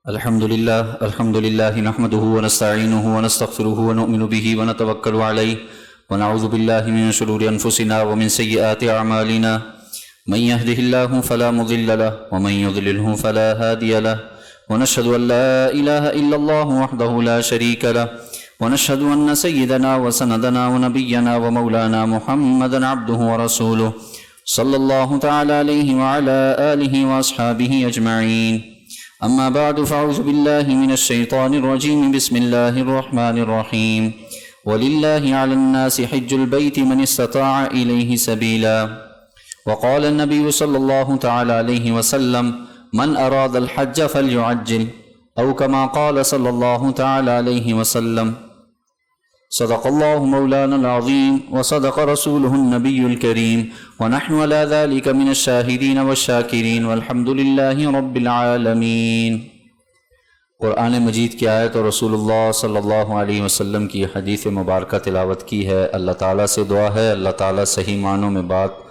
الحمد لله نحمده ونستعينه ونستغفره ونؤمن به ونتوكل عليه ونعوذ بالله من شرور أنفسنا ومن سيئات أعمالنا من يهده الله فلا مضل له ومن يضلله فلا هادي له ونشهد أن لا إله إلا الله وحده لا شريك له ونشهد أن سيدنا وسندنا ونبينا ومولانا محمدا عبده ورسوله صلى الله تعالى عليه وعلى آله وأصحابه أجمعين. أما بعد فأعوذ بالله من الشيطان الرجيم. بسم الله الرحمن الرحيم. ولله على الناس حج البيت من استطاع إليه سبيلا. وقال النبي صلى الله تعالى عليه وسلم من أراد الحج فليعجل، أو كما قال صلى الله تعالى عليه وسلم. صدق الله مولانا العظيم وصدق رسوله النبي الكريم ونحن على ذلك من الشاهدين والشاكرين والحمد لله رب العالمين. قرآن مجید کی آیت اور رسول اللہ صلی اللہ علیہ وسلم کی حدیث مبارکہ تلاوت کی ہے. اللہ تعالیٰ سے دعا ہے اللہ تعالیٰ صحیح معنوں میں بات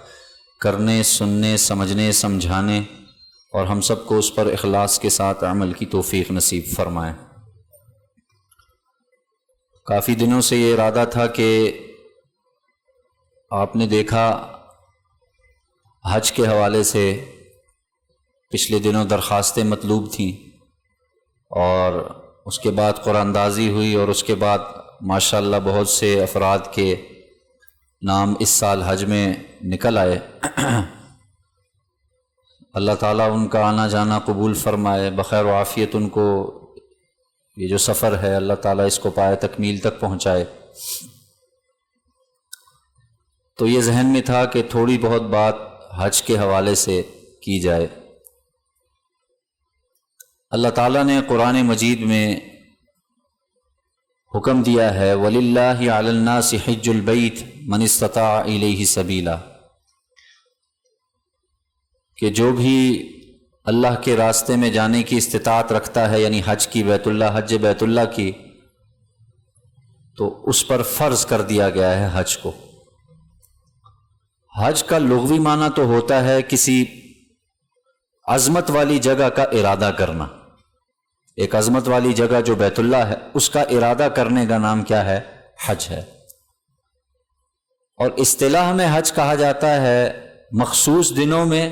کرنے، سننے، سمجھنے، سمجھانے اور ہم سب کو اس پر اخلاص کے ساتھ عمل کی توفیق نصیب فرمائے. کافی دنوں سے یہ ارادہ تھا کہ آپ نے دیکھا حج کے حوالے سے پچھلے دنوں درخواستیں مطلوب تھیں اور اس کے بعد قرآن اندازی ہوئی اور اس کے بعد ماشاءاللہ بہت سے افراد کے نام اس سال حج میں نکل آئے. اللہ تعالیٰ ان کا آنا جانا قبول فرمائے، بخیر و عافیت ان کو یہ جو سفر ہے اللہ تعالیٰ اس کو پائے تکمیل تک پہنچائے. تو یہ ذہن میں تھا کہ تھوڑی بہت بات حج کے حوالے سے کی جائے. اللہ تعالیٰ نے قرآن مجید میں حکم دیا ہے وَلِلَّهِ عَلَى النَّاسِ حِجُّ الْبَيْتِ مَنِ اسْتَطَاعَ إِلَيْهِ سَبِيلًا، کہ جو بھی اللہ کے راستے میں جانے کی استطاعت رکھتا ہے، یعنی حج کی، بیت اللہ، حج بیت اللہ کی، تو اس پر فرض کر دیا گیا ہے حج کو. حج کا لغوی معنی تو ہوتا ہے کسی عظمت والی جگہ کا ارادہ کرنا. ایک عظمت والی جگہ جو بیت اللہ ہے اس کا ارادہ کرنے کا نام کیا ہے؟ حج ہے. اور اصطلاح میں حج کہا جاتا ہے مخصوص دنوں میں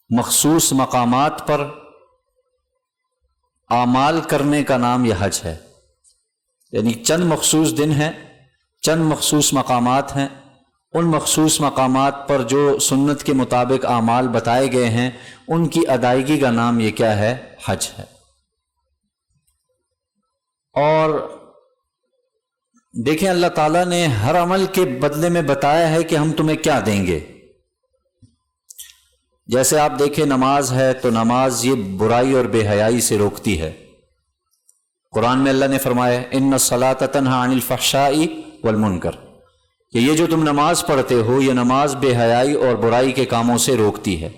مخصوص مقامات پر اعمال کرنے کا نام یہ حج ہے. یعنی چند مخصوص دن ہیں، چند مخصوص مقامات ہیں، ان مخصوص مقامات پر جو سنت کے مطابق اعمال بتائے گئے ہیں ان کی ادائیگی کا نام یہ کیا ہے؟ حج ہے. اور دیکھیں اللہ تعالیٰ نے ہر عمل کے بدلے میں بتایا ہے کہ ہم تمہیں کیا دیں گے. جیسے آپ دیکھیں نماز ہے تو نماز یہ برائی اور بے حیائی سے روکتی ہے. قرآن میں اللہ نے فرمایا ان الصلاۃ تنہی عن الفحشاء والمنکر، کہ یہ جو تم نماز پڑھتے ہو یہ نماز بے حیائی اور برائی کے کاموں سے روکتی ہے.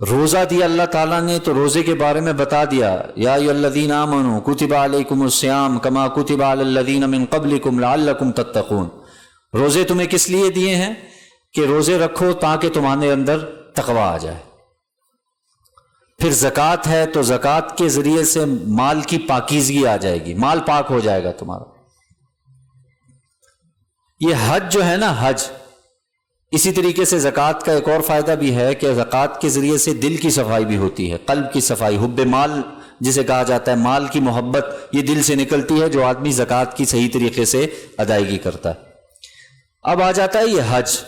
روزہ دیا اللہ تعالیٰ نے تو روزے کے بارے میں بتا دیا یا ایھا الذین آمنوا کتب علیکم الصیام کما کتب علی الذین من قبلکم لعلکم تتقون. روزے تمہیں کس لیے دیے ہیں؟ کہ روزے رکھو تاکہ تمہارے اندر تقوی آ جائے. پھر زکوٰۃ ہے تو زکوٰۃ کے ذریعے سے مال کی پاکیزگی آ جائے گی، مال پاک ہو جائے گا تمہارا. یہ حج جو ہے نا حج، اسی طریقے سے زکوٰۃ کا ایک اور فائدہ بھی ہے کہ زکوٰۃ کے ذریعے سے دل کی صفائی بھی ہوتی ہے، قلب کی صفائی، حب مال جسے کہا جاتا ہے، مال کی محبت یہ دل سے نکلتی ہے جو آدمی زکوٰۃ کی صحیح طریقے سے ادائیگی کرتا ہے. اب آ جاتا ہے یہ حج.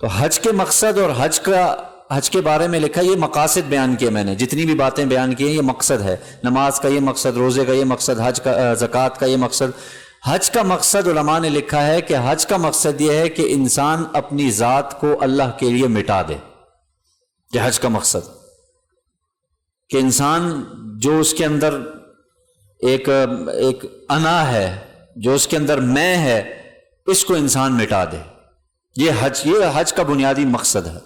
تو حج کے مقصد اور حج کے بارے میں لکھا، یہ مقاصد بیان کیے میں نے، جتنی بھی باتیں بیان کی ہیں یہ مقصد ہے. نماز کا یہ مقصد، روزے کا یہ مقصد، حج کا زکوٰۃ کا یہ مقصد. حج کا مقصد علماء نے لکھا ہے کہ حج کا مقصد یہ ہے کہ انسان اپنی ذات کو اللہ کے لیے مٹا دے. یہ حج کا مقصد، کہ انسان جو اس کے اندر ایک انا ہے، جو اس کے اندر میں ہے، اس کو انسان مٹا دے. یہ حج کا بنیادی مقصد ہے.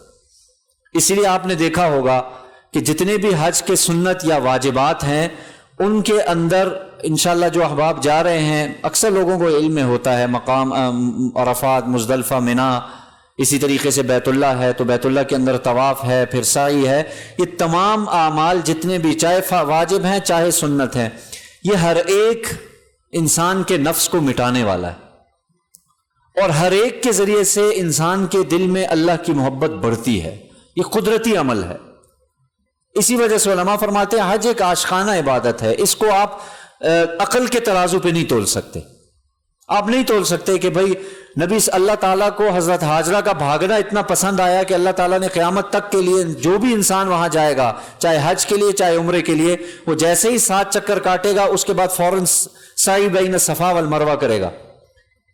اسی لیے آپ نے دیکھا ہوگا کہ جتنے بھی حج کے سنت یا واجبات ہیں ان کے اندر انشاءاللہ جو احباب جا رہے ہیں، اکثر لوگوں کو علم میں ہوتا ہے مقام عرفات، مزدلفہ، منا، اسی طریقے سے بیت اللہ ہے تو بیت اللہ کے اندر طواف ہے، پھر سعی ہے. یہ تمام اعمال جتنے بھی چاہے واجب ہیں چاہے سنت ہیں، یہ ہر ایک انسان کے نفس کو مٹانے والا ہے، اور ہر ایک کے ذریعے سے انسان کے دل میں اللہ کی محبت بڑھتی ہے. یہ قدرتی عمل ہے. اسی وجہ سے علماء فرماتے ہیں حج ایک عاشقانہ عبادت ہے. اس کو آپ عقل کے ترازو پہ نہیں تول سکتے. آپ نہیں تول سکتے کہ بھائی نبی اللہ تعالیٰ کو حضرت ہاجرہ کا بھاگنا اتنا پسند آیا کہ اللہ تعالیٰ نے قیامت تک کے لیے جو بھی انسان وہاں جائے گا، چاہے حج کے لیے چاہے عمرے کے لیے، وہ جیسے ہی 7 چکر کاٹے گا اس کے بعد فوراً سعی بین الصفا والمروہ کرے گا،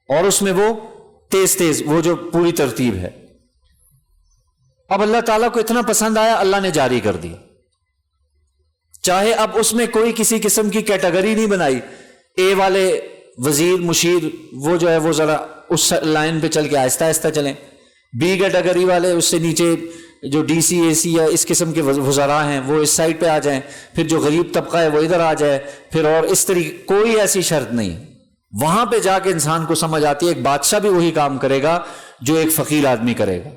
اور اس میں وہ تیز وہ جو پوری ترتیب ہے. اب اللہ تعالیٰ کو اتنا پسند آیا، اللہ نے جاری کر دیا. چاہے اب اس میں کوئی کسی قسم کی کیٹیگری نہیں بنائی، اے والے وزیر مشیر وہ جو ہے وہ ذرا اس لائن پہ چل کے آہستہ آہستہ چلیں، بی کیٹیگری والے اس سے نیچے جو ڈی سی اے سی یا اس قسم کے وزراء ہیں وہ اس سائڈ پہ آ جائیں، پھر جو غریب طبقہ ہے وہ ادھر آ جائے، پھر اور اس طریقے کوئی ایسی شرط نہیں. وہاں پہ جا کے انسان کو سمجھ آتی ہے ایک بادشاہ بھی وہی کام کرے گا جو ایک فقیر آدمی کرے گا،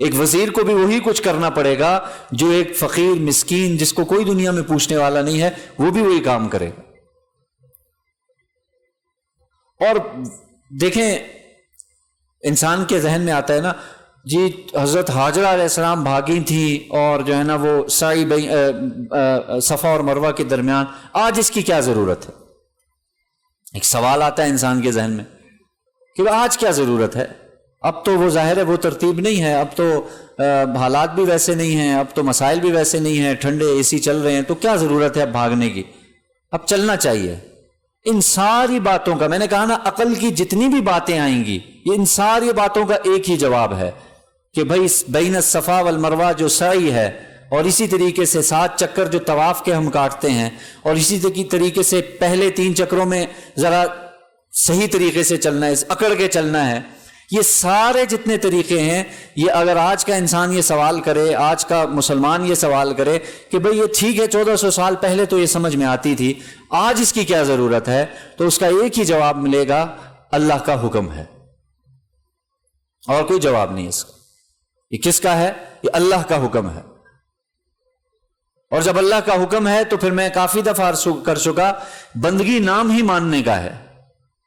ایک وزیر کو بھی وہی کچھ کرنا پڑے گا جو ایک فقیر مسکین جس کو کوئی دنیا میں پوچھنے والا نہیں ہے وہ بھی وہی کام کرے گا. اور دیکھیں انسان کے ذہن میں آتا ہے نا جی حضرت ہاجرہ علیہ السلام بھاگی تھیں اور جو ہے نا وہ سعی صفا اور مروہ کے درمیان، آج اس کی کیا ضرورت ہے؟ ایک سوال آتا ہے انسان کے ذہن میں کہ آج کیا ضرورت ہے؟ اب تو وہ ظاہر ہے وہ ترتیب نہیں ہے، اب تو حالات بھی ویسے نہیں ہیں، اب تو مسائل بھی ویسے نہیں ہیں، ٹھنڈے اے سی چل رہے ہیں، تو کیا ضرورت ہے اب بھاگنے کی؟ اب چلنا چاہیے. ان ساری باتوں کا میں نے کہا نا عقل کی جتنی بھی باتیں آئیں گی یہ ان ساری باتوں کا ایک ہی جواب ہے کہ بھائی بین الصفا والمروہ جو سعی ہے، اور اسی طریقے سے 7 چکر جو طواف کے ہم کاٹتے ہیں، اور اسی طریقے سے پہلے 3 چکروں میں ذرا صحیح طریقے سے چلنا ہے، اکڑ کے چلنا ہے. یہ سارے جتنے طریقے ہیں، یہ اگر آج کا انسان یہ سوال کرے، آج کا مسلمان یہ سوال کرے کہ بھئی یہ ٹھیک ہے 1400 سال پہلے تو یہ سمجھ میں آتی تھی، آج اس کی کیا ضرورت ہے، تو اس کا ایک ہی جواب ملے گا اللہ کا حکم ہے، اور کوئی جواب نہیں اس کا. یہ کس کا ہے؟ یہ اللہ کا حکم ہے. اور جب اللہ کا حکم ہے تو پھر میں کافی دفعہ عرض کر چکا بندگی نام ہی ماننے کا ہے.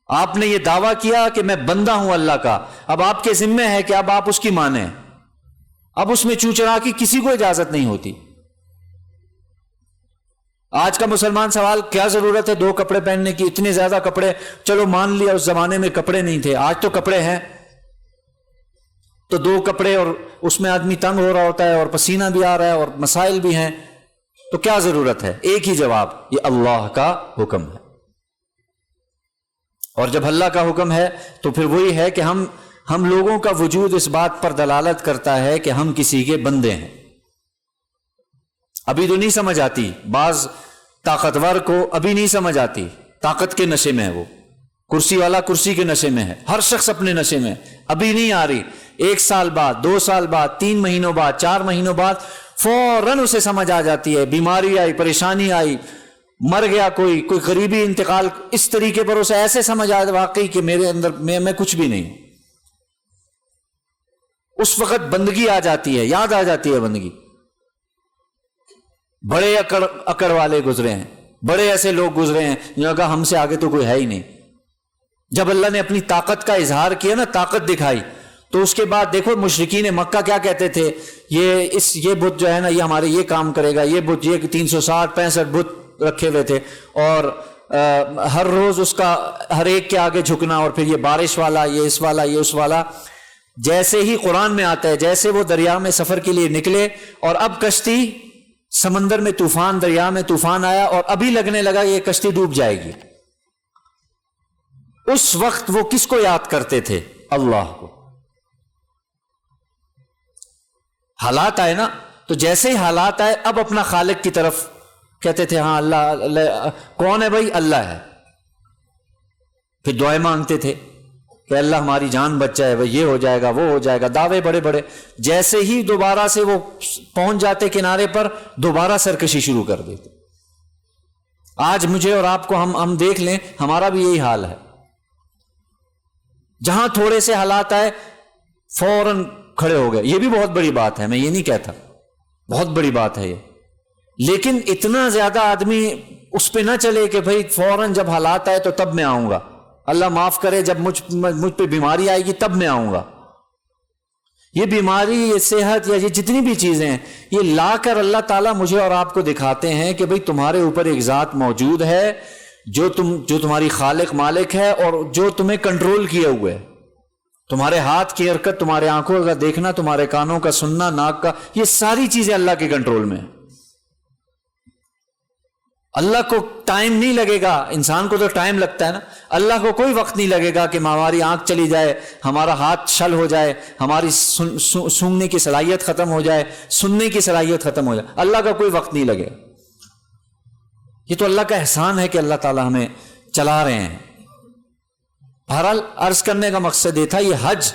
آپ نے یہ دعویٰ کیا کہ میں بندہ ہوں اللہ کا، اب آپ کے ذمہ ہے کہ اب آپ اس کی مانیں. اب اس میں چوچرا کی کسی کو اجازت نہیں ہوتی. آج کا مسلمان سوال کیا ضرورت ہے 2 کپڑے پہننے کی، اتنے زیادہ کپڑے، چلو مان لیا اس زمانے میں کپڑے نہیں تھے، آج تو کپڑے ہیں، تو 2 کپڑے اور اس میں آدمی تنگ ہو رہا ہوتا ہے اور پسینہ بھی آ رہا ہے اور مسائل بھی ہیں، تو کیا ضرورت ہے؟ ایک ہی جواب، یہ اللہ کا حکم ہے. اور جب اللہ کا حکم ہے تو پھر وہی ہے کہ ہم لوگوں کا وجود اس بات پر دلالت کرتا ہے کہ ہم کسی کے بندے ہیں. ابھی تو نہیں سمجھ آتی، بعض طاقتور کو ابھی نہیں سمجھ آتی، طاقت کے نشے میں ہے، وہ کرسی والا کرسی کے نشے میں ہے، ہر شخص اپنے نشے میں، ابھی نہیں آ رہی. 1 سال بعد، 2 سال بعد، 3 مہینوں بعد، 4 مہینوں بعد فوراً اسے سمجھ آ جاتی ہے، بیماری آئی، پریشانی آئی، مر گیا کوئی غریبی انتقال، اس طریقے پر اسے ایسے سمجھ آئے واقعی کہ میرے اندر میں کچھ بھی نہیں. اس وقت بندگی آ جاتی ہے، یاد آ جاتی ہے بندگی. بڑے اکڑ والے گزرے ہیں، بڑے ایسے لوگ گزرے ہیں جنہوں نے کہا ہم سے آگے تو کوئی ہے ہی نہیں. جب اللہ نے اپنی طاقت کا اظہار کیا نا، طاقت دکھائی، تو اس کے بعد دیکھو مشرکین مکہ کیا کہتے تھے، یہ بت جو ہے نا یہ ہمارے یہ کام کرے گا، یہ بت، یہ 365 بت رکھے ہوئے تھے، اور ہر روز اس کا ہر ایک کے آگے جھکنا، اور پھر یہ بارش والا، یہ اس والا، یہ اس والا. جیسے ہی قرآن میں آتا ہے جیسے وہ دریا میں سفر کے لیے نکلے اور اب کشتی سمندر میں طوفان، دریا میں طوفان آیا اور ابھی لگنے لگا یہ کشتی ڈوب جائے گی، اس وقت وہ کس کو یاد کرتے تھے؟ اللہ کو. حالات آئے نا، تو جیسے ہی حالات آئے اب اپنا خالق کی طرف کہتے تھے ہاں اللہ کون ہے بھائی؟ اللہ ہے. پھر دعائیں مانگتے تھے کہ اللہ ہماری جان بچ جائے، بھائی یہ ہو جائے گا، وہ ہو جائے گا، دعوے بڑے بڑے. جیسے ہی دوبارہ سے وہ پہنچ جاتے کنارے پر، دوبارہ سرکشی شروع کر دیتے. آج مجھے اور آپ کو ہم دیکھ لیں، ہمارا بھی یہی حال ہے. جہاں تھوڑے سے حالات آئے فوراً کھڑے ہو گئے. یہ بھی بہت بڑی بات ہے، میں یہ نہیں کہتا، بہت بڑی بات ہے یہ، لیکن اتنا زیادہ آدمی اس پہ نہ چلے کہ بھائی فوراً جب حالات آئے تو تب میں آؤں گا، اللہ معاف کرے جب مجھ پہ بیماری آئے گی تب میں آؤں گا. یہ بیماری، یہ صحت، یا یہ جتنی بھی چیزیں ہیں، یہ لا کر اللہ تعالیٰ مجھے اور آپ کو دکھاتے ہیں کہ بھئی تمہارے اوپر ایک ذات موجود ہے جو تمہاری خالق مالک ہے اور جو تمہیں کنٹرول کیے ہوئے ہے. تمہارے ہاتھ کی حرکت، تمہارے آنکھوں کا دیکھنا، تمہارے کانوں کا سننا، ناک کا، یہ ساری چیزیں اللہ کے کنٹرول میں ہیں. اللہ کو ٹائم نہیں لگے گا، انسان کو تو ٹائم لگتا ہے نا، اللہ کو کوئی وقت نہیں لگے گا کہ ہماری آنکھ چلی جائے، ہمارا ہاتھ شل ہو جائے، ہماری سونگنے کی صلاحیت ختم ہو جائے، سننے کی صلاحیت ختم ہو جائے. اللہ کا کوئی وقت نہیں لگے. یہ تو اللہ کا احسان ہے کہ اللہ تعالیٰ ہمیں چلا رہے ہیں. بہرحال عرض کرنے کا مقصد یہ تھا، یہ حج،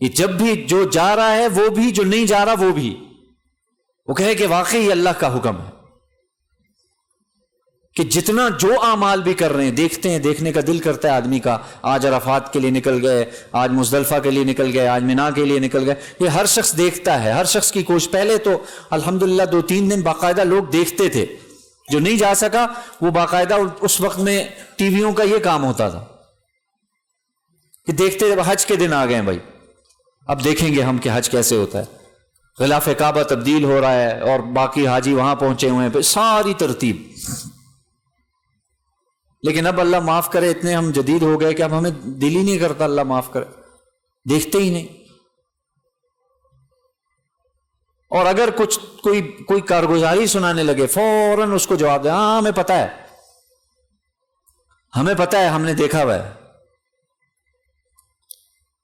یہ جب بھی جو جا رہا ہے وہ بھی، جو نہیں جا رہا وہ بھی، وہ کہے کہ واقعی یہ اللہ کا حکم ہے کہ جتنا جو اعمال بھی کر رہے ہیں، دیکھتے ہیں، دیکھنے کا دل کرتا ہے آدمی کا. آج عرفات کے لیے نکل گئے، آج مزدلفہ کے لیے نکل گئے، آج مینا کے لیے نکل گئے. یہ ہر شخص دیکھتا ہے، ہر شخص کی کوشش. پہلے تو الحمدللہ 2-3 دن باقاعدہ لوگ دیکھتے تھے، جو نہیں جا سکا وہ باقاعدہ اس وقت میں ٹی ویوں کا یہ کام ہوتا تھا کہ دیکھتے حج کے دن آ گئے ہیں بھائی، اب دیکھیں گے ہم کہ حج کیسے ہوتا ہے. غلاف کعبہ تبدیل ہو رہا ہے اور باقی حاجی وہاں پہنچے ہوئے ہیں، ساری ترتیب. لیکن اب اللہ معاف کرے اتنے ہم جدید ہو گئے کہ اب ہمیں دل ہی نہیں کرتا اللہ معاف کرے، دیکھتے ہی نہیں. اور اگر کوئی کارگزاری سنانے لگے فوراً اس کو جواب دے، ہاں ہمیں پتہ ہے، ہمیں پتہ ہے، ہم نے دیکھا ہوا ہے.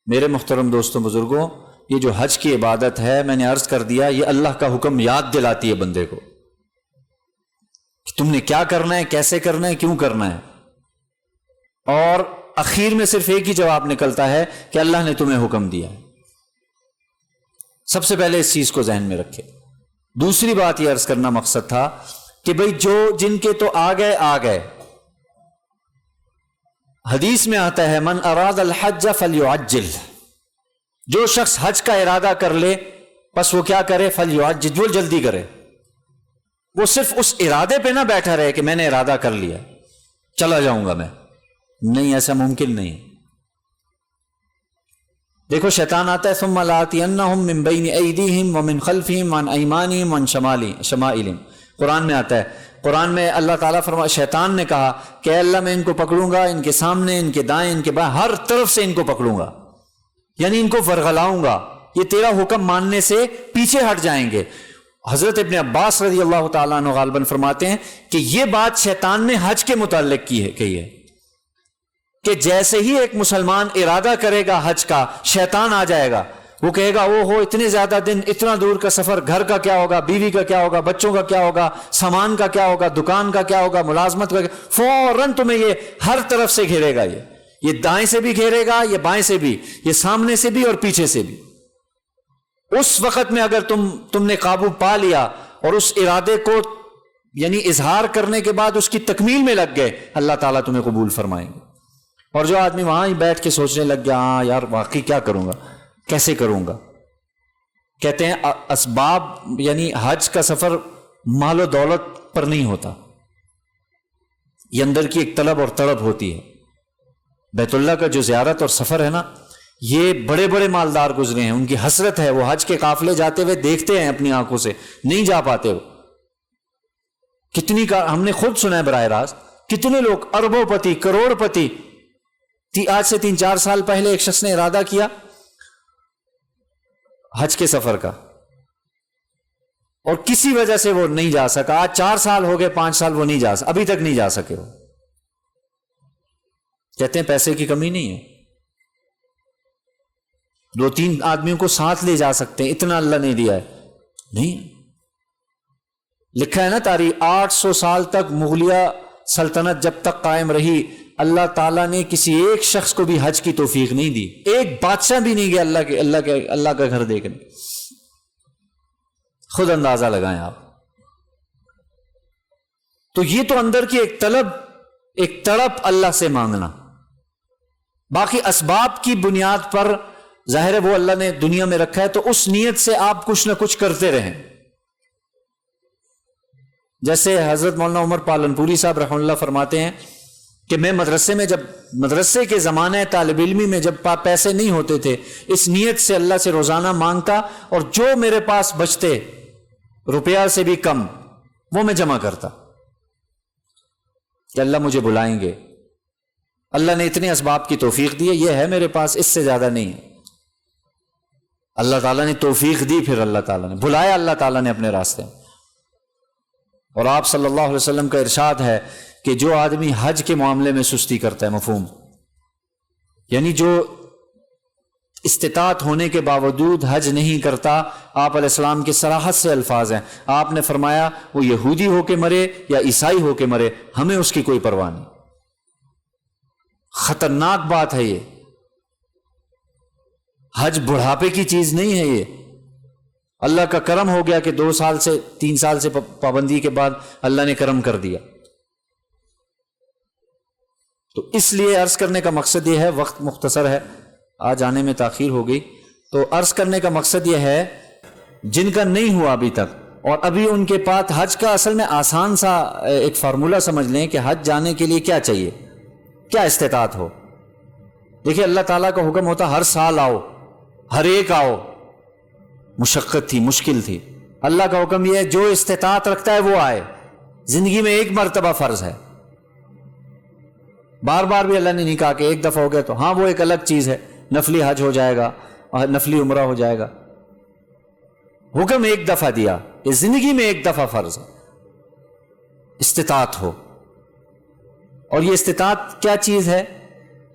میرے محترم دوستوں بزرگوں، یہ جو حج کی عبادت ہے، میں نے عرض کر دیا، یہ اللہ کا حکم یاد دلاتی ہے بندے کو کہ تم نے کیا کرنا ہے، کیسے کرنا ہے، کیوں کرنا ہے. اور اخیر میں صرف ایک ہی جواب نکلتا ہے کہ اللہ نے تمہیں حکم دیا. سب سے پہلے اس چیز کو ذہن میں رکھے. دوسری بات یہ عرض کرنا مقصد تھا کہ بھئی جن کے تو آ گئے. حدیث میں آتا ہے من اراد الحج فلیعجل، جو شخص حج کا ارادہ کر لے بس وہ کیا کرے، فلیعجل، جو جلدی کرے. وہ صرف اس ارادے پہ نہ بیٹھا رہے کہ میں نے ارادہ کر لیا چلا جاؤں گا میں، نہیں، ایسا ممکن نہیں. دیکھو شیطان آتا ہے ثم لآتینہم من بین ایدیہم ومن خلفہم وعن ایمانہم وعن شمائلہم. قرآن میں آتا ہے، قرآن میں اللہ تعالیٰ شیطان نے کہا کہ اے اللہ میں ان کو پکڑوں گا، ان کے سامنے، ان کے دائیں، ان کے بائیں، ہر طرف سے ان کو پکڑوں گا، یعنی ان کو ورغلاؤں گا، یہ تیرا حکم ماننے سے پیچھے ہٹ جائیں گے. حضرت ابن عباس رضی اللہ تعالیٰ عنہ غالباً فرماتے ہیں کہ یہ بات شیطان نے حج کے متعلق کہی ہے کہ جیسے ہی ایک مسلمان ارادہ کرے گا حج کا، شیطان آ جائے گا، وہ کہے گا او ہو اتنے زیادہ دن، اتنا دور کا سفر، گھر کا کیا ہوگا، بیوی کا کیا ہوگا، بچوں کا کیا ہوگا، سامان کا کیا ہوگا، دکان کا کیا ہوگا، ملازمت کا، فوراً تمہیں یہ ہر طرف سے گھیرے گا. یہ دائیں سے بھی گھیرے گا، یہ بائیں سے بھی، یہ سامنے سے بھی اور پیچھے سے بھی. اس وقت میں اگر تم نے قابو پا لیا اور اس ارادے کو یعنی اظہار کرنے کے بعد اس کی تکمیل میں لگ گئے، اللہ تعالیٰ تمہیں قبول فرمائیں گے. اور جو آدمی وہاں ہی بیٹھ کے سوچنے لگ گیا ہاں یار واقعی کیا کروں گا، کیسے کروں گا، کہتے ہیں اسباب یعنی حج کا سفر مال و دولت پر نہیں ہوتا، یہ اندر کی ایک طلب اور تڑپ ہوتی ہے. بیت اللہ کا جو زیارت اور سفر ہے نا، یہ بڑے بڑے مالدار گزرے ہیں، ان کی حسرت ہے، وہ حج کے قافلے جاتے ہوئے دیکھتے ہیں اپنی آنکھوں سے، نہیں جا پاتے. وہ کتنی کا ہم نے خود سنا ہے براہ راست، کتنے لوگ اربوں پتی، کروڑ پتی. آج سے 3-4 سال پہلے ایک شخص نے ارادہ کیا حج کے سفر کا اور کسی وجہ سے وہ نہیں جا سکا. آج 4 سال ہو گئے، 5 سال وہ نہیں جا سکا، ابھی تک نہیں جا سکے. وہ کہتے ہیں پیسے کی کمی نہیں ہے، 2-3 آدمیوں کو ساتھ لے جا سکتے ہیں، اتنا اللہ نے دیا ہے. نہیں، لکھا ہے نا تاریخ 800 سال تک مغلیہ سلطنت جب تک قائم رہی، اللہ تعالیٰ نے کسی ایک شخص کو بھی حج کی توفیق نہیں دی. ایک بادشاہ بھی نہیں گیا اللہ کا گھر دیکھنے. خود اندازہ لگائیں آپ. تو یہ تو اندر کی ایک طلب، ایک تڑپ اللہ سے مانگنا. باقی اسباب کی بنیاد پر ظاہر ہے وہ اللہ نے دنیا میں رکھا ہے، تو اس نیت سے آپ کچھ نہ کچھ کرتے رہیں. جیسے حضرت مولانا عمر پالنپوری صاحب رحمہ اللہ فرماتے ہیں کہ میں مدرسے کے زمانے طالب علمی میں جب پیسے نہیں ہوتے تھے، اس نیت سے اللہ سے روزانہ مانگتا، اور جو میرے پاس بچتے روپیہ سے بھی کم وہ میں جمع کرتا کہ اللہ مجھے بلائیں گے. اللہ نے اتنے اسباب کی توفیق دی ہے، یہ ہے میرے پاس، اس سے زیادہ نہیں ہے. اللہ تعالیٰ نے توفیق دی، پھر اللہ تعالیٰ نے بلایا، اللہ تعالیٰ نے اپنے راستے میں. اور آپ صلی اللہ علیہ وسلم کا ارشاد ہے کہ جو آدمی حج کے معاملے میں سستی کرتا ہے، مفہوم یعنی جو استطاعت ہونے کے باوجود حج نہیں کرتا، آپ علیہ السلام کے صراحت سے الفاظ ہیں. آپ نے فرمایا وہ یہودی ہو کے مرے یا عیسائی ہو کے مرے، ہمیں اس کی کوئی پرواہ نہیں. خطرناک بات ہے یہ. حج بڑھاپے کی چیز نہیں ہے. یہ اللہ کا کرم ہو گیا کہ 2 سال سے 3 سال سے پابندی کے بعد اللہ نے کرم کر دیا. تو اس لیے عرض کرنے کا مقصد یہ ہے، وقت مختصر ہے، آج آنے میں تاخیر ہو گئی، تو عرض کرنے کا مقصد یہ ہے جن کا نہیں ہوا ابھی تک، اور ابھی ان کے پاس حج کا اصل میں آسان سا ایک فارمولہ سمجھ لیں کہ حج جانے کے لیے کیا چاہیے، کیا استطاعت ہو. دیکھیں اللہ تعالیٰ کا حکم ہوتا ہر سال آؤ، ہر ایک آؤ. مشقت تھی، مشکل تھی. اللہ کا حکم یہ ہے جو استطاعت رکھتا ہے وہ آئے. زندگی میں ایک مرتبہ فرض ہے. بار بار بھی اللہ نے نہیں کہا کہ ایک دفعہ ہو گیا تو ہاں وہ ایک الگ چیز ہے، نفلی حج ہو جائے گا اور نفلی عمرہ ہو جائے گا. حکم ایک دفعہ دیا کہ زندگی میں ایک دفعہ فرض ہے، استطاعت ہو. اور یہ استطاعت کیا چیز ہے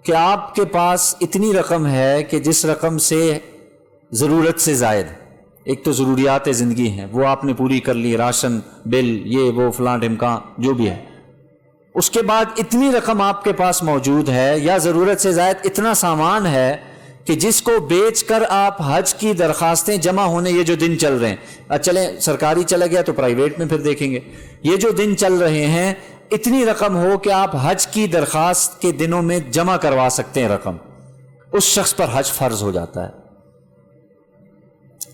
کہ آپ کے پاس اتنی رقم ہے کہ جس رقم سے ضرورت سے زائد، ایک تو ضروریات زندگی ہیں وہ آپ نے پوری کر لی، راشن، بل، یہ وہ فلاں ڈھمکاں جو بھی ہے. اس کے بعد اتنی رقم آپ کے پاس موجود ہے یا ضرورت سے زائد اتنا سامان ہے کہ جس کو بیچ کر آپ حج کی درخواستیں جمع ہونے، یہ جو دن چل رہے ہیں، چلیں سرکاری چلا گیا تو پرائیویٹ میں پھر دیکھیں گے، یہ جو دن چل رہے ہیں اتنی رقم ہو کہ آپ حج کی درخواست کے دنوں میں جمع کروا سکتے ہیں رقم، اس شخص پر حج فرض ہو جاتا ہے.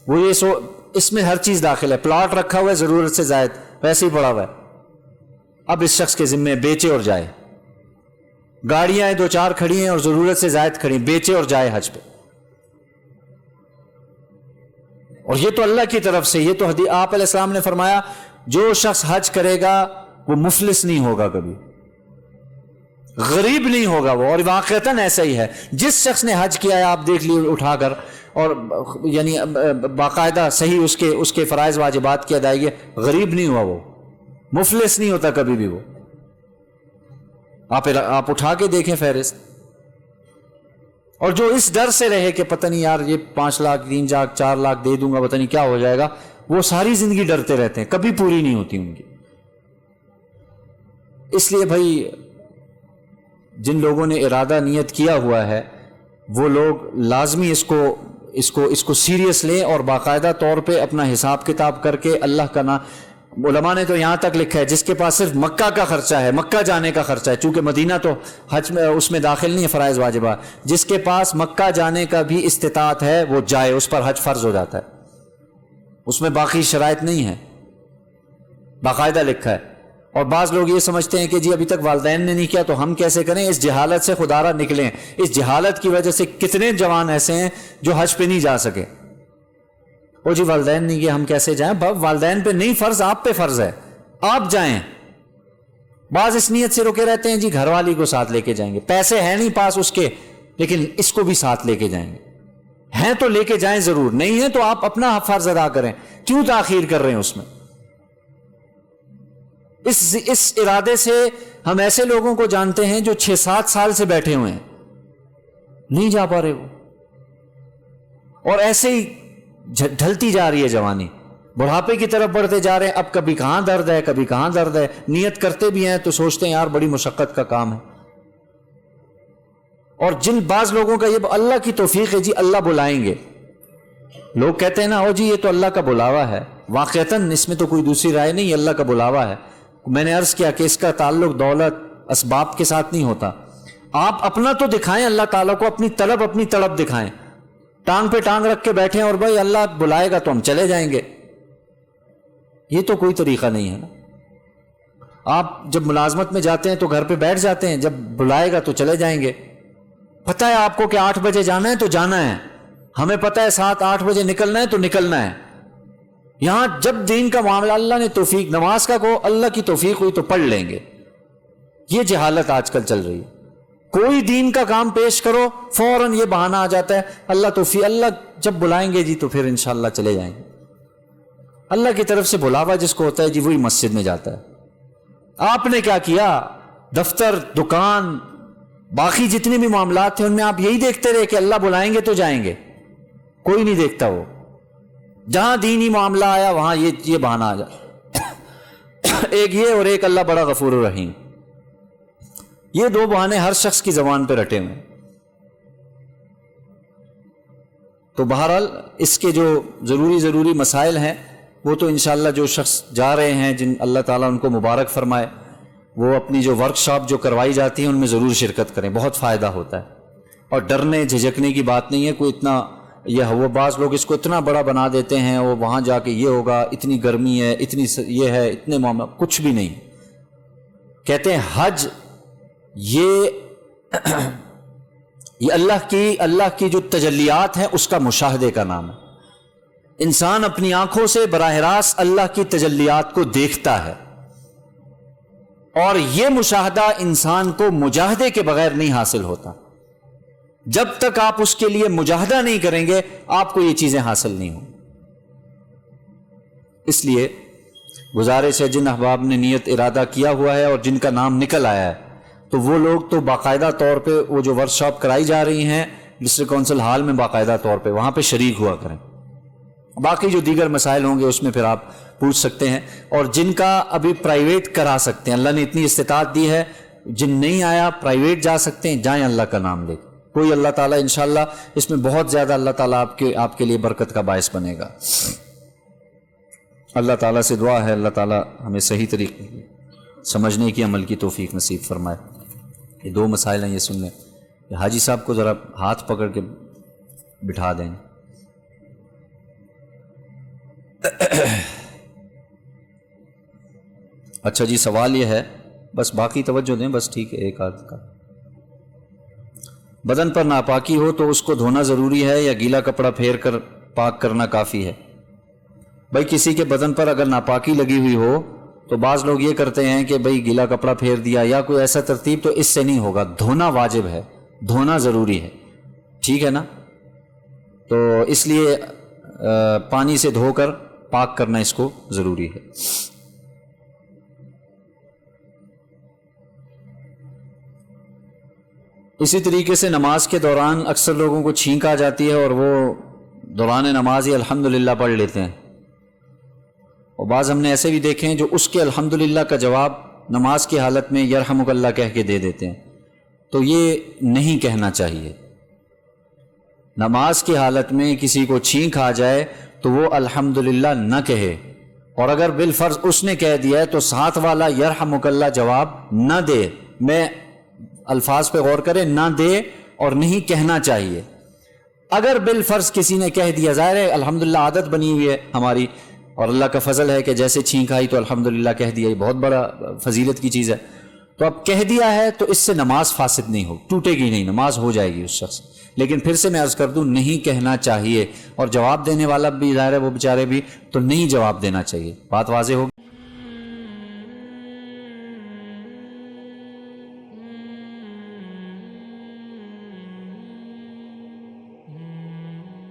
وہ یہ اس میں ہر چیز داخل ہے. پلاٹ رکھا ہوا ہے ضرورت سے زائد ویسے ہی پڑا ہوا ہے، اب اس شخص کے ذمے بیچے اور جائے. گاڑیاں ہیں 2-4 کھڑی ہیں اور ضرورت سے زائد کھڑی ہیں، بیچے اور جائے حج پہ. اور یہ تو اللہ کی طرف سے، یہ تو آپ علیہ السلام نے فرمایا جو شخص حج کرے گا وہ مفلس نہیں ہوگا، کبھی غریب نہیں ہوگا وہ. اور واقعتاً ایسا ہی ہے. جس شخص نے حج کیا ہے آپ دیکھ لیے اٹھا کر، اور یعنی باقاعدہ صحیح اس کے فرائض واجبات کی ادائیگی، غریب نہیں ہوا وہ، مفلس نہیں ہوتا کبھی بھی وہ. آپ اٹھا کے دیکھیں فہرست. اور جو اس ڈر سے رہے کہ پتہ نہیں یار یہ 5 لاکھ 3 لاکھ 4 لاکھ دے دوں گا پتہ نہیں کیا ہو جائے گا، وہ ساری زندگی ڈرتے رہتے ہیں، کبھی پوری نہیں ہوتی ان کی. اس لیے بھائی جن لوگوں نے ارادہ نیت کیا ہوا ہے وہ لوگ لازمی اس کو سیریس لیں اور باقاعدہ طور پہ اپنا حساب کتاب کر کے اللہ کا نام. علماء نے تو یہاں تک لکھا ہے جس کے پاس صرف مکہ کا خرچہ ہے، مکہ جانے کا خرچہ ہے، چونکہ مدینہ تو حج میں اس میں داخل نہیں ہے فرائض واجبات، جس کے پاس مکہ جانے کا بھی استطاعت ہے وہ جائے، اس پر حج فرض ہو جاتا ہے، اس میں باقی شرائط نہیں ہے، باقاعدہ لکھا ہے. اور بعض لوگ یہ سمجھتے ہیں کہ جی ابھی تک والدین نے نہیں کیا تو ہم کیسے کریں. اس جہالت سے خدا را نکلیں. اس جہالت کی وجہ سے کتنے جوان ایسے ہیں جو حج پہ نہیں جا سکے. وہ جی والدین نہیں کیا ہم کیسے جائیں. والدین پہ نہیں فرض، آپ پہ فرض ہے، آپ جائیں. بعض اس نیت سے رکے رہتے ہیں جی گھر والی کو ساتھ لے کے جائیں گے، پیسے ہیں نہیں پاس اس کے لیکن اس کو بھی ساتھ لے کے جائیں گے. ہیں تو لے کے جائیں ضرور، نہیں ہے تو آپ اپنا فرض ادا کریں، کیوں تاخیر کر رہے ہیں اس میں. اس ارادے سے ہم ایسے لوگوں کو جانتے ہیں جو 6-7 سال سے بیٹھے ہوئے ہیں، نہیں جا پا رہے وہ، اور ایسے ہی ڈھلتی جا رہی ہے جوانی، بڑھاپے کی طرف بڑھتے جا رہے ہیں. اب کبھی کہاں درد ہے کبھی کہاں درد ہے، نیت کرتے بھی ہیں تو سوچتے ہیں یار بڑی مشقت کا کام ہے. اور جن بعض لوگوں کا یہ اللہ کی توفیق ہے جی اللہ بلائیں گے. لوگ کہتے ہیں نا او جی یہ تو اللہ کا بلاوا ہے، واقعتاً اس میں تو کوئی دوسری رائے نہیں، اللہ کا بلاوا ہے. میں نے عرض کیا کہ اس کا تعلق دولت اسباب کے ساتھ نہیں ہوتا. آپ اپنا تو دکھائیں اللہ تعالیٰ کو، اپنی طلب دکھائیں. ٹانگ پہ ٹانگ رکھ کے بیٹھے ہیں اور بھائی اللہ بلائے گا تو ہم چلے جائیں گے. یہ تو کوئی طریقہ نہیں ہے نا. آپ جب ملازمت میں جاتے ہیں تو گھر پہ بیٹھ جاتے ہیں, جب بلائے گا تو چلے جائیں گے. پتہ ہے آپ کو کہ 8 بجے جانا ہے تو جانا ہے, ہمیں پتہ ہے 7-8 بجے نکلنا ہے تو نکلنا ہے. یہاں جب دین کا معاملہ اللہ نے توفیق, نماز کا کو اللہ کی توفیق ہوئی تو پڑھ لیں گے. یہ جہالت آج کل چل رہی ہے. کوئی دین کا کام پیش کرو فوراً یہ بہانہ آ جاتا ہے اللہ توفیق, اللہ جب بلائیں گے جی تو پھر انشاءاللہ چلے جائیں گے. اللہ کی طرف سے بلاوا جس کو ہوتا ہے جی وہی مسجد میں جاتا ہے. آپ نے کیا کیا, دفتر, دکان, باقی جتنے بھی معاملات تھے ان میں آپ یہی دیکھتے رہے کہ اللہ بلائیں گے تو جائیں گے. کوئی نہیں دیکھتا وہ. جہاں دینی معاملہ آیا وہاں یہ بہانہ آ جائے. ایک یہ اور ایک اللہ بڑا غفور الرحیم. یہ 2 بہانے ہر شخص کی زبان پہ رٹے ہوئے. تو بہرحال اس کے جو ضروری مسائل ہیں وہ تو انشاءاللہ جو شخص جا رہے ہیں جن اللہ تعالیٰ ان کو مبارک فرمائے, وہ اپنی جو ورکشاپ جو کروائی جاتی ہیں ان میں ضرور شرکت کریں, بہت فائدہ ہوتا ہے. اور ڈرنے جھجکنے کی بات نہیں ہے. کوئی اتنا وہ بعض لوگ اس کو اتنا بڑا بنا دیتے ہیں, وہ وہاں جا کے یہ ہوگا, اتنی گرمی ہے, اتنی یہ ہے, اتنے معاملہ, کچھ بھی نہیں. کہتے ہیں حج یہ اللہ کی جو تجلیات ہیں اس کا مشاہدے کا نام ہے. انسان اپنی آنکھوں سے براہ راست اللہ کی تجلیات کو دیکھتا ہے, اور یہ مشاہدہ انسان کو مجاہدے کے بغیر نہیں حاصل ہوتا. جب تک آپ اس کے لیے مجاہدہ نہیں کریں گے آپ کو یہ چیزیں حاصل نہیں ہوں. اس لیے گزارش ہے جن احباب نے نیت ارادہ کیا ہوا ہے اور جن کا نام نکل آیا ہے تو وہ لوگ تو باقاعدہ طور پہ وہ جو ورکشاپ کرائی جا رہی ہیں ڈسٹرکٹ کونسل ہال میں باقاعدہ طور پہ وہاں پہ شریک ہوا کریں. باقی جو دیگر مسائل ہوں گے اس میں پھر آپ پوچھ سکتے ہیں. اور جن کا ابھی پرائیویٹ کرا سکتے ہیں, اللہ نے اتنی استطاعت دی ہے, جن نہیں آیا پرائیویٹ جا سکتے ہیں, جائیں اللہ کا نام لے. کوئی اللہ تعالیٰ انشاءاللہ اس میں بہت زیادہ اللہ تعالیٰ آپ کے لیے برکت کا باعث بنے گا. اللہ تعالیٰ سے دعا ہے اللہ تعالیٰ ہمیں صحیح طریقے سمجھنے کی عمل کی توفیق نصیب فرمائے. یہ 2 مسائل ہیں, یہ سن لیں. حاجی صاحب کو ذرا ہاتھ پکڑ کے بٹھا دیں. اچھا جی, سوال یہ ہے, بس باقی توجہ دیں بس, ٹھیک ہے. ایک آدھ کا بدن پر ناپاکی ہو تو اس کو دھونا ضروری ہے یا گیلا کپڑا پھیر کر پاک کرنا کافی ہے؟ بھائی کسی کے بدن پر اگر ناپاکی لگی ہوئی ہو تو بعض لوگ یہ کرتے ہیں کہ بھئی گیلا کپڑا پھیر دیا یا کوئی ایسا ترتیب, تو اس سے نہیں ہوگا. دھونا واجب ہے, دھونا ضروری ہے, ٹھیک ہے نا. تو اس لیے پانی سے دھو کر پاک کرنا اس کو ضروری ہے. اسی طریقے سے نماز کے دوران اکثر لوگوں کو چھینک آ جاتی ہے اور وہ دوران نماز ہی الحمدللہ پڑھ لیتے ہیں, اور بعض ہم نے ایسے بھی دیکھے ہیں جو اس کے الحمدللہ کا جواب نماز کی حالت میں یرحمک اللہ کہہ کے دے دیتے ہیں. تو یہ نہیں کہنا چاہیے. نماز کی حالت میں کسی کو چھینک آ جائے تو وہ الحمدللہ نہ کہے, اور اگر بالفرض اس نے کہہ دیا ہے تو ساتھ والا یرحمک اللہ جواب نہ دے. میں الفاظ پہ غور کریں, نہ دے اور نہیں کہنا چاہیے. اگر بالفرض کسی نے کہہ دیا, ظاہر ہے الحمدللہ عادت بنی ہوئی ہے ہماری, اور اللہ کا فضل ہے کہ جیسے چھینک آئی تو الحمدللہ کہہ دیا, یہ بہت بڑا فضیلت کی چیز ہے. تو اب کہہ دیا ہے تو اس سے نماز فاسد نہیں ہو, ٹوٹے گی نہیں, نماز ہو جائے گی اس شخص. لیکن پھر سے میں عرض کر دوں, نہیں کہنا چاہیے, اور جواب دینے والا بھی ظاہر ہے وہ بیچارے بھی, تو نہیں جواب دینا چاہیے. بات واضح ہوگی.